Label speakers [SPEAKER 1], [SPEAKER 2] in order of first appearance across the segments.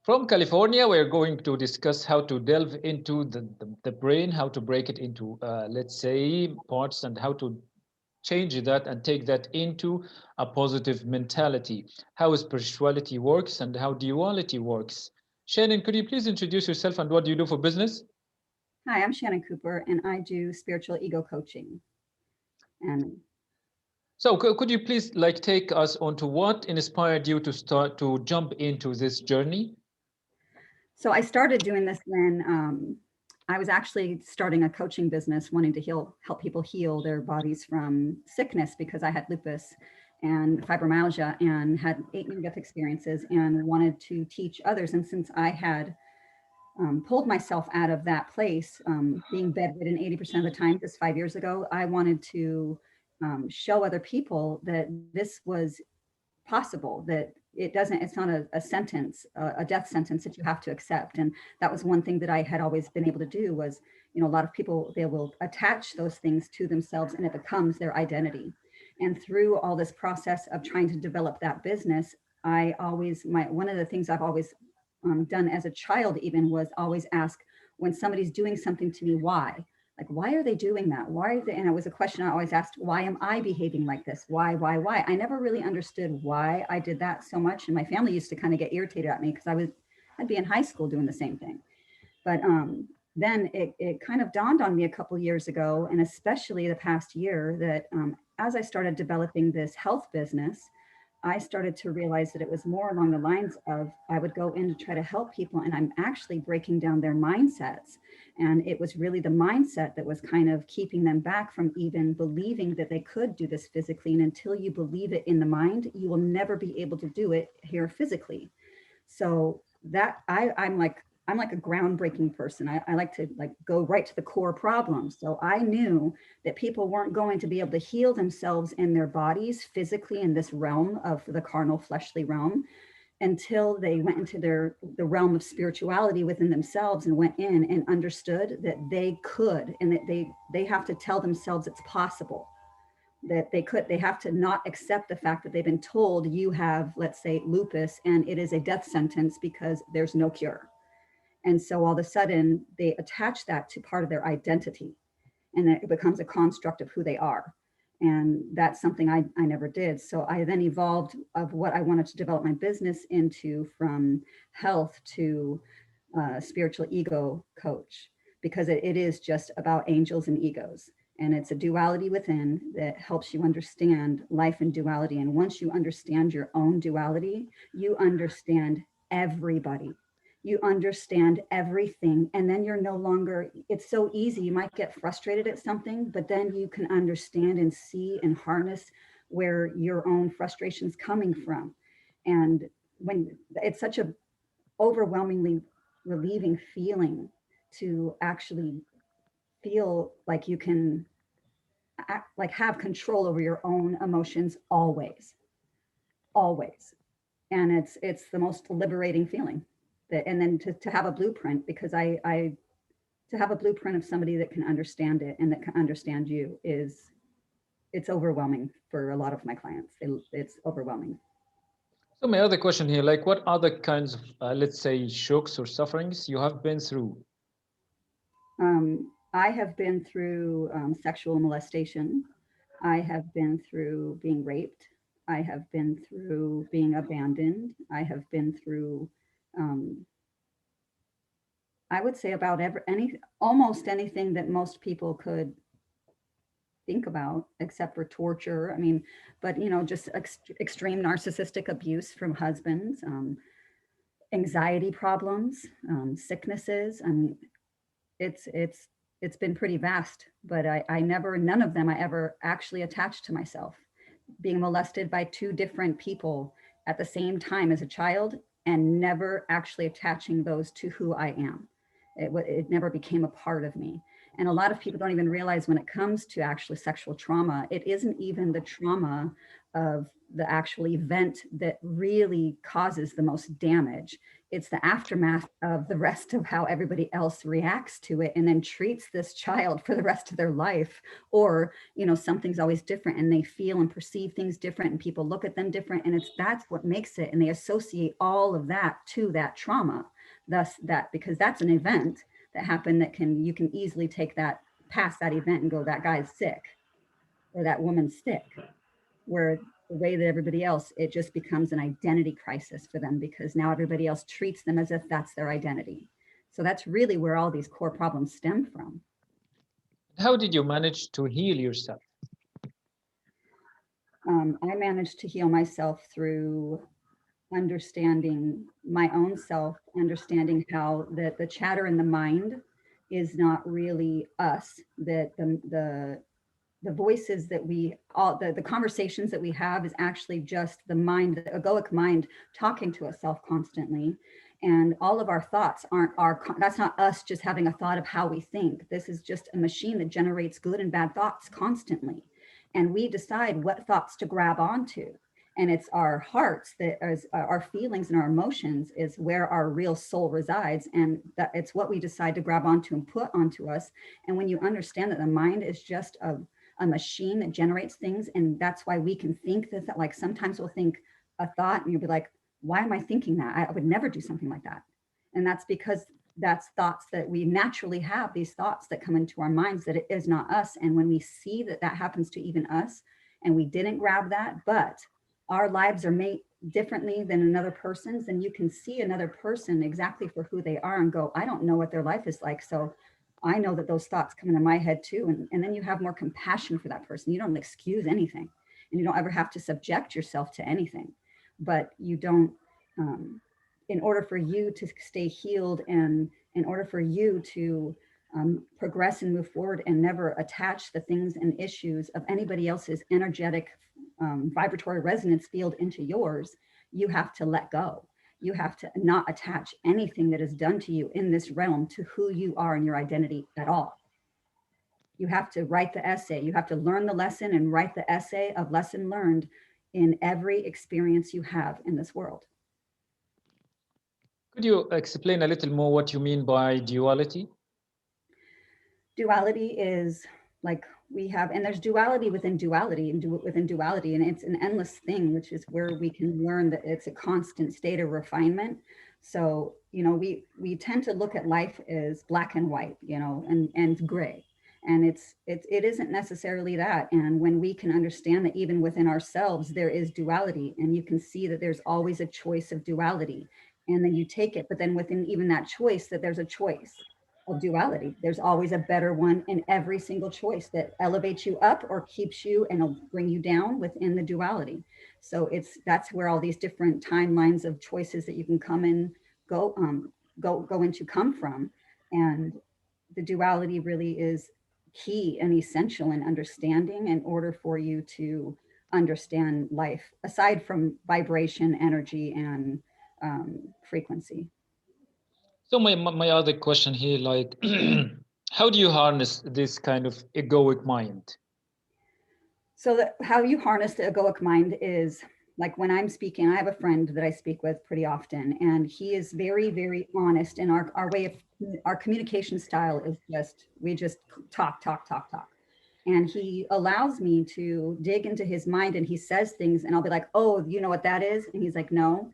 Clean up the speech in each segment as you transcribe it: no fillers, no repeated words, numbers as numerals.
[SPEAKER 1] From California, we're going to discuss how to delve into the brain, how to break it into, let's say, parts, and how to change that and take that into a positive mentality, how spirituality works and how duality works. Shannon, could you please introduce yourself and what do you do for business?
[SPEAKER 2] Hi, I'm Shannon Cooper, and I do spiritual ego coaching. And
[SPEAKER 1] So could you please like take us onto what inspired you to start to jump into this journey?
[SPEAKER 2] so I started doing this when I was actually starting a coaching business, wanting to help people heal their bodies from sickness because I had lupus and fibromyalgia and had 8 near-death experiences and wanted to teach others. And since I had pulled myself out of that place, being bedridden 80% of the time, just 5 years ago, I wanted to show other people that this was possible, that it's not a sentence, a death sentence that you have to accept. And that was one thing that I had always been able to do was, a lot of people, they will attach those things to themselves and it becomes their identity. And through all this process of trying to develop that business, one of the things I've always done as a child even was always ask, when somebody's doing something to me, why? Like, why are they doing that? Why are they? And it was a question I always asked, why am I behaving like this? Why? I never really understood why I did that so much. And my family used to kind of get irritated at me because I'd be in high school doing the same thing. But then it kind of dawned on me a couple years ago, and especially the past year, that as I started developing this health business, I started to realize that it was more along the lines of I would go in to try to help people, and I'm actually breaking down their mindsets. And it was really the mindset that was kind of keeping them back from even believing that they could do this physically. And until you believe it in the mind, you will never be able to do it here physically. So that I'm like a groundbreaking person. I like to like go right to the core problems. So I knew that people weren't going to be able to heal themselves in their bodies physically in this realm of the carnal fleshly realm until they went into the realm of spirituality within themselves and went in and understood that they could, and that they have to tell themselves it's possible, that they have to not accept the fact that they've been told you have, let's say, lupus and it is a death sentence because there's no cure. And so all of a sudden they attach that to part of their identity, and it becomes a construct of who they are. And that's something I never did. So I then evolved of what I wanted to develop my business into, from health to spiritual ego coach, because it is just about angels and egos. And it's a duality within that helps you understand life in duality. And once you understand your own duality, you understand everybody, you understand everything, and then you're no longer, it's so easy, you might get frustrated at something, but then you can understand and see and harness where your own frustration's coming from. And when it's such a overwhelmingly relieving feeling to actually feel like you can like have control over your own emotions always. And it's the most liberating feeling. That, and then to have a blueprint, because I to have a blueprint of somebody that can understand it and that can understand you is, it's overwhelming for a lot of my clients. It's overwhelming.
[SPEAKER 1] So my other question here, like what other kinds of, let's say, shocks or sufferings you have been through?
[SPEAKER 2] I have been through sexual molestation. I have been through being raped. I have been through being abandoned. I have been through, um, I would say, about almost anything that most people could think about, except for torture. I mean, but just extreme narcissistic abuse from husbands, anxiety problems, sicknesses. I mean, it's been pretty vast, but none of them I ever actually attached to myself. Being molested by two different people at the same time as a child, and never actually attaching those to who I am. It never became a part of me. And a lot of people don't even realize, when it comes to actually sexual trauma, it isn't even the trauma of the actual event that really causes the most damage. it's the aftermath of the rest of how everybody else reacts to it and then treats this child for the rest of their life. Or, something's always different and they feel and perceive things different and people look at them different. And that's what makes it. And they associate all of that to that trauma. Thus that, because that's an event that happened that you can easily take that past that event and go, that guy's sick or that woman's sick. Where the way that everybody else, it just becomes an identity crisis for them because now everybody else treats them as if that's their identity. So that's really where all these core problems stem from.
[SPEAKER 1] How did you manage to heal yourself?
[SPEAKER 2] I managed to heal myself through understanding my own self, understanding how that the chatter in the mind is not really us, that the voices that we all the conversations that we have is actually just the mind, the egoic mind talking to itself constantly. And all of our thoughts that's not us just having a thought of how we think. This is just a machine that generates good and bad thoughts constantly. And we decide what thoughts to grab onto. And it's our hearts that is our feelings and our emotions is where our real soul resides. And that it's what we decide to grab onto and put onto us. And when you understand that the mind is just a machine that generates things. And that's why we can think that, like sometimes we'll think a thought and you'll be like, why am I thinking that? I would never do something like that. And that's because that's thoughts that we naturally have, these thoughts that come into our minds that it is not us. And when we see that that happens to even us and we didn't grab that, but our lives are made differently than another person's, then you can see another person exactly for who they are and go, I don't know what their life is like. So I know that those thoughts come into my head too. And then you have more compassion for that person. You don't excuse anything and you don't ever have to subject yourself to anything, but you don't, in order for you to stay healed and in order for you to progress and move forward and never attach the things and issues of anybody else's energetic vibratory resonance field into yours, you have to let go. You have to not attach anything that is done to you in this realm to who you are and your identity at all. You have to write the essay. You have to learn the lesson and write the essay of lesson learned in every experience you have in this world.
[SPEAKER 1] Could you explain a little more what you mean by duality?
[SPEAKER 2] Duality is like we have, and there's duality within duality and within duality, and it's an endless thing, which is where we can learn that it's a constant state of refinement. So, we tend to look at life as black and white, and gray. And it isn't necessarily that. And when we can understand that even within ourselves, there is duality, and you can see that there's always a choice of duality, and then you take it, but then within even that choice, that there's a choice of duality. There's always a better one in every single choice that elevates you up or keeps you and will bring you down within the duality. So that's where all these different timelines of choices that you can come in, go into come from. And the duality really is key and essential in understanding in order for you to understand life, aside from vibration, energy, and frequency.
[SPEAKER 1] So my other question here, like, how do you harness this kind of egoic mind?
[SPEAKER 2] So how you harness the egoic mind is like when I'm speaking, I have a friend that I speak with pretty often, and he is very, very honest. And our way of our communication style is we just talk, talk, talk, talk. And he allows me to dig into his mind, and he says things, and I'll be like, "Oh, you know what that is?" And he's like, "No."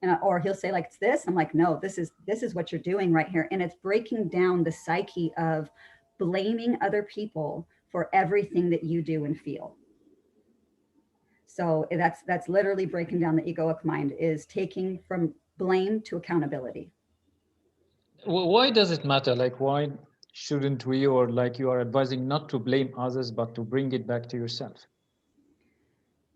[SPEAKER 2] And or he'll say like, "It's this." I'm like, "No, this is what you're doing right here." And it's breaking down the psyche of blaming other people for everything that you do and feel. So that's literally breaking down the egoic mind, is taking from blame to accountability.
[SPEAKER 1] Why does it matter? Like, why shouldn't we, or like you are advising not to blame others, but to bring it back to yourself?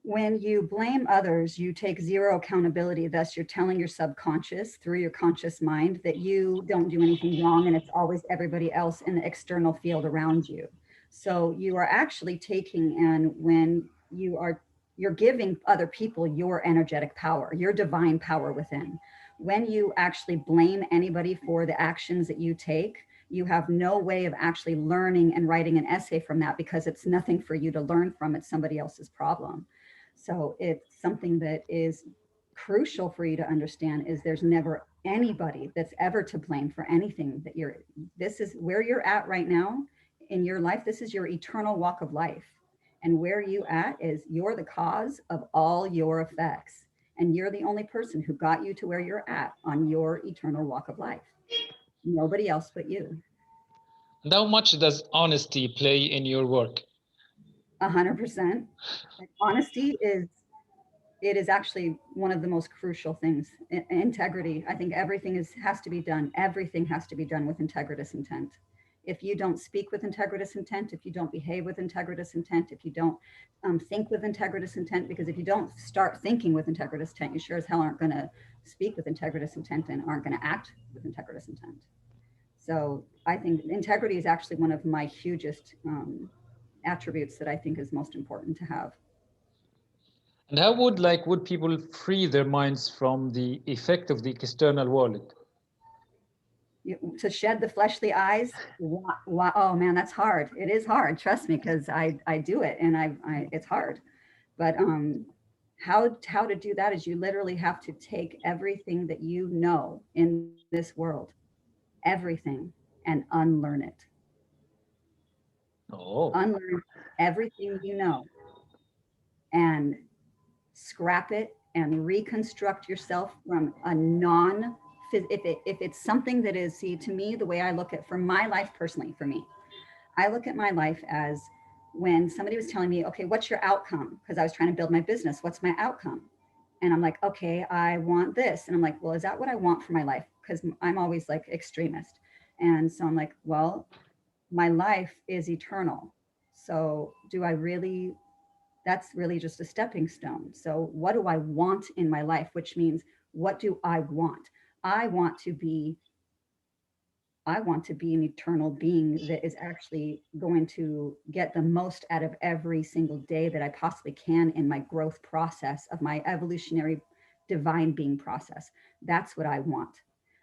[SPEAKER 2] When you blame others, you take zero accountability. Thus, you're telling your subconscious through your conscious mind that you don't do anything wrong and it's always everybody else in the external field around you. So you are actually taking, and when you're giving other people your energetic power, your divine power within. When you actually blame anybody for the actions that you take, you have no way of actually learning and writing an essay from that, because it's nothing for you to learn from. It's somebody else's problem. So it's something that is crucial for you to understand is there's never anybody that's ever to blame for anything that you're, this is where you're at right now in your life. This is your eternal walk of life. And where you at is you're the cause of all your effects. And you're the only person who got you to where you're at on your eternal walk of life. Nobody else but you.
[SPEAKER 1] And how much does honesty play in your work?
[SPEAKER 2] 100%. Honesty is, it is actually one of the most crucial things. Integrity. I think everything has to be done. Everything has to be done with integritous intent. If you don't speak with integritous intent, if you don't behave with integritous intent, if you don't think with integritous intent, because if you don't start thinking with integritous intent, you sure as hell aren't going to speak with integritous intent and aren't going to act with integritous intent. So I think integrity is actually one of my hugest attributes that I think is most important to have.
[SPEAKER 1] And how would people free their minds from the effect of the external world?
[SPEAKER 2] To shed the fleshly eyes. Oh man, that's hard. It is hard, trust me, because I do it, and I it's hard. But how to do that is you literally have to take everything that you know in this world, everything, and unlearn it.
[SPEAKER 1] Oh,
[SPEAKER 2] Unlearn everything you know and scrap it and reconstruct yourself from a non, if it's something that is, see, to me, the way I look at, for my life personally, for me, I look at my life as, when somebody was telling me, okay, what's your outcome? Because I was trying to build my business. What's my outcome? And I'm like, okay, I want this. And I'm like, well, is that what I want for my life? Because I'm always like extremist. And so I'm like, well, my life is eternal. So do I really, that's really just a stepping stone. So what do I want in my life? Which means, what do I want? I want to be I want to be an eternal being that is actually going to get the most out of every single day that I possibly can in my growth process of my evolutionary divine being process. That's what I want.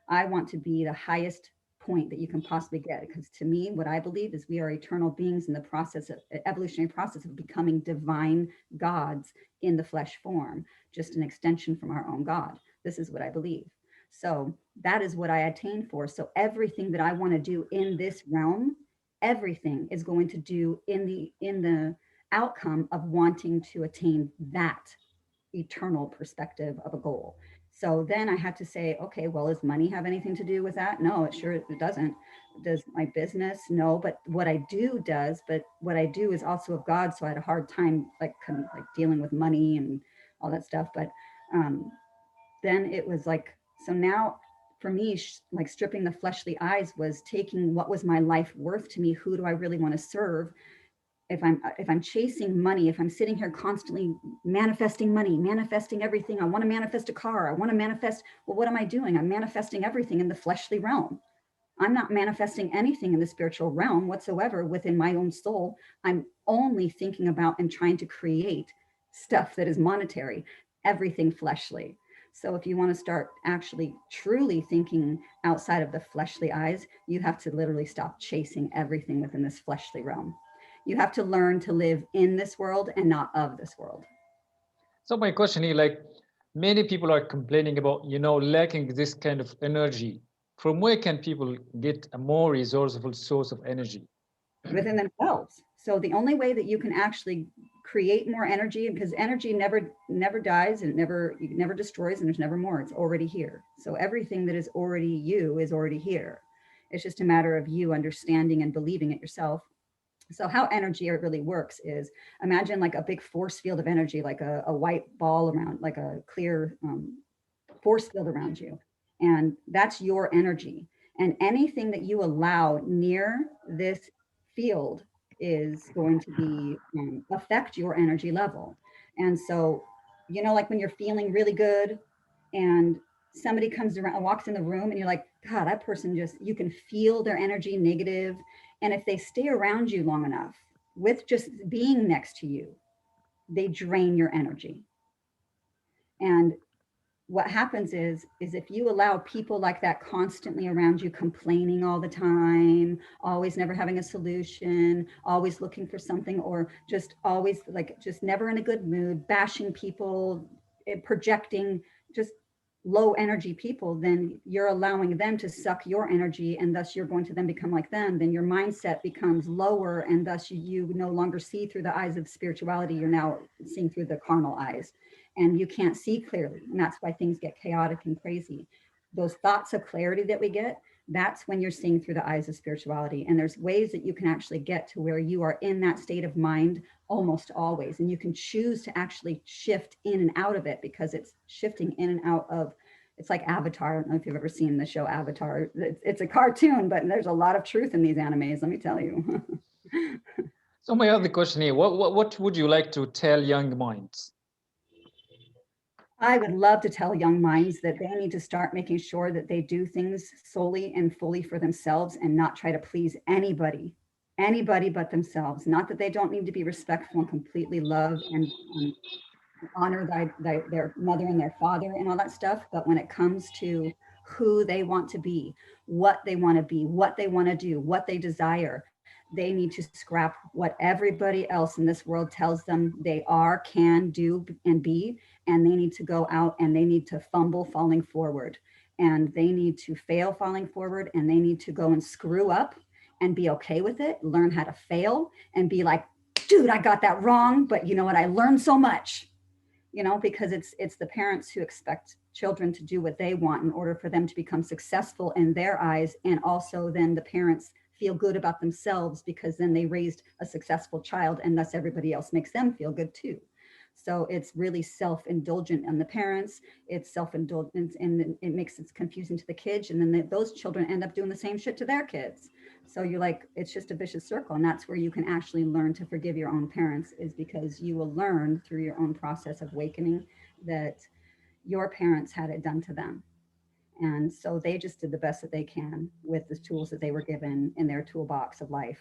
[SPEAKER 2] I want to be the highest point that you can possibly get, because to me, what I believe is we are eternal beings in the process of evolutionary process of becoming divine gods in the flesh form, just an extension from our own God. This is what I believe. So that is what I attain for. So everything that I want to do in this realm, everything is going to do in the outcome of wanting to attain that eternal perspective of a goal. So then I had to say, okay, well, does money have anything to do with that? No, it doesn't. Does my business? No, but what I do does. But what I do is also of God. So I had a hard time like dealing with money and all that stuff. But um, then it was like, so now for me, like stripping the fleshly eyes was taking what was my life worth to me. Who do I really want to serve? If I'm chasing money, if I'm sitting here constantly manifesting money, manifesting everything, I want to manifest a car, I want to manifest, well, what am I doing? I'm manifesting everything in the fleshly realm. I'm not manifesting anything in the spiritual realm whatsoever within my own soul. I'm only thinking about and trying to create stuff that is monetary, everything fleshly. So if you want to start actually truly thinking outside of the fleshly eyes, you have to literally stop chasing everything within this fleshly realm. You have to learn to live in this world and not of this world.
[SPEAKER 1] so my question here, like many people are complaining about, lacking this kind of energy. From where can people get a more resourceful source of energy?
[SPEAKER 2] Within themselves. So the only way that you can actually create more energy, because energy never dies and never destroys, and there's never more. It's already here. So everything that is already you is already here. It's just a matter of you understanding and believing it yourself. So how energy really works is, imagine like a big force field of energy, like a white ball around, like a clear force field around you. And that's your energy. And anything that you allow near this field is going to be affect your energy level. And so, like when you're feeling really good and somebody comes around, walks in the room, and you're like, God, that person just, you can feel their energy negative. And if they stay around you long enough with just being next to you, they drain your energy. And what happens is if you allow people like that constantly around you, complaining all the time, always never having a solution, always looking for something, or just always like just never in a good mood, bashing people, projecting just low energy people, then you're allowing them to suck your energy, and thus you're going to then become like them. Then your mindset becomes lower, and thus you no longer see through the eyes of spirituality. You're now seeing through the carnal eyes, and you can't see clearly. And that's why things get chaotic and crazy. Those thoughts of clarity that we get, that's when you're seeing through the eyes of spirituality. And there's ways that you can actually get to where you are in that state of mind almost always. And you can choose to actually shift in and out of it, because it's shifting in and out of, it's like Avatar. I don't know if you've ever seen the show Avatar. It's a cartoon, but there's a lot of truth in these animes, let me tell you.
[SPEAKER 1] So my other question here, what would you like to tell young minds?
[SPEAKER 2] I would love to tell young minds that they need to start making sure that they do things solely and fully for themselves, and not try to please anybody but themselves. Not that they don't need to be respectful and completely love and honor their mother and their father and all that stuff. But when it comes to who they want to be, what they want to be, what they want to do, what they desire, they need to scrap what everybody else in this world tells them they are, can do, and be. And they need to go out and they need to fumble falling forward. And they need to fail falling forward. And they need to go and screw up and be okay with it. Learn how to fail and be like, dude, I got that wrong. But you know what? I learned so much. Because it's the parents who expect children to do what they want in order for them to become successful in their eyes. And also then the parents feel good about themselves, because then they raised a successful child, and thus everybody else makes them feel good too. So it's really self-indulgent on the parents, it's self-indulgent, and it makes it confusing to the kids. And then those children end up doing the same shit to their kids. So you're like, it's just a vicious circle. And that's where you can actually learn to forgive your own parents, is because you will learn through your own process of awakening that your parents had it done to them. And so they just did the best that they can with the tools that they were given in their toolbox of life.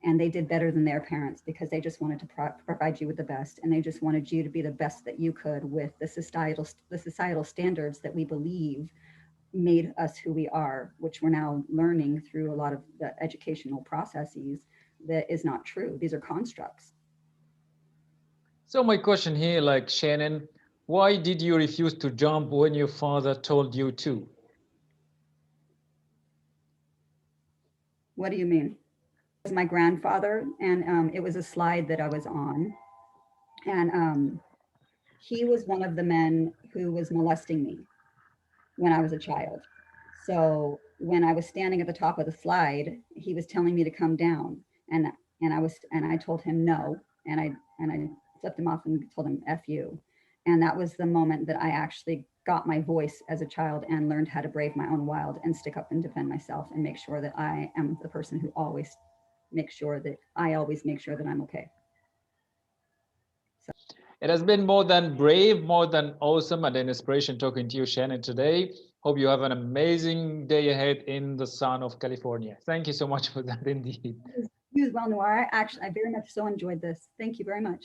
[SPEAKER 2] And they did better than their parents, because they just wanted to provide you with the best. And they just wanted you to be the best that you could with the societal standards that we believe made us who we are, which we're now learning through a lot of the educational processes that is not true. These are constructs.
[SPEAKER 1] So my question here, like Shannon, why did you refuse to jump when your father told you to?
[SPEAKER 2] What do you mean? It was my grandfather, and it was a slide that I was on. And he was one of the men who was molesting me when I was a child. So when I was standing at the top of the slide, he was telling me to come down, and I told him no, and I flipped him off and told him F you. And that was the moment that I actually got my voice as a child and learned how to brave my own wild and stick up and defend myself and make sure that I am the person who always makes sure that I'm okay.
[SPEAKER 1] It has been more than brave, more than awesome, and an inspiration talking to you, Shannon, today. Hope you have an amazing day ahead in the sun of California. Thank you so much for that, indeed.
[SPEAKER 2] You as well, Noir. I very much so enjoyed this. Thank you very much.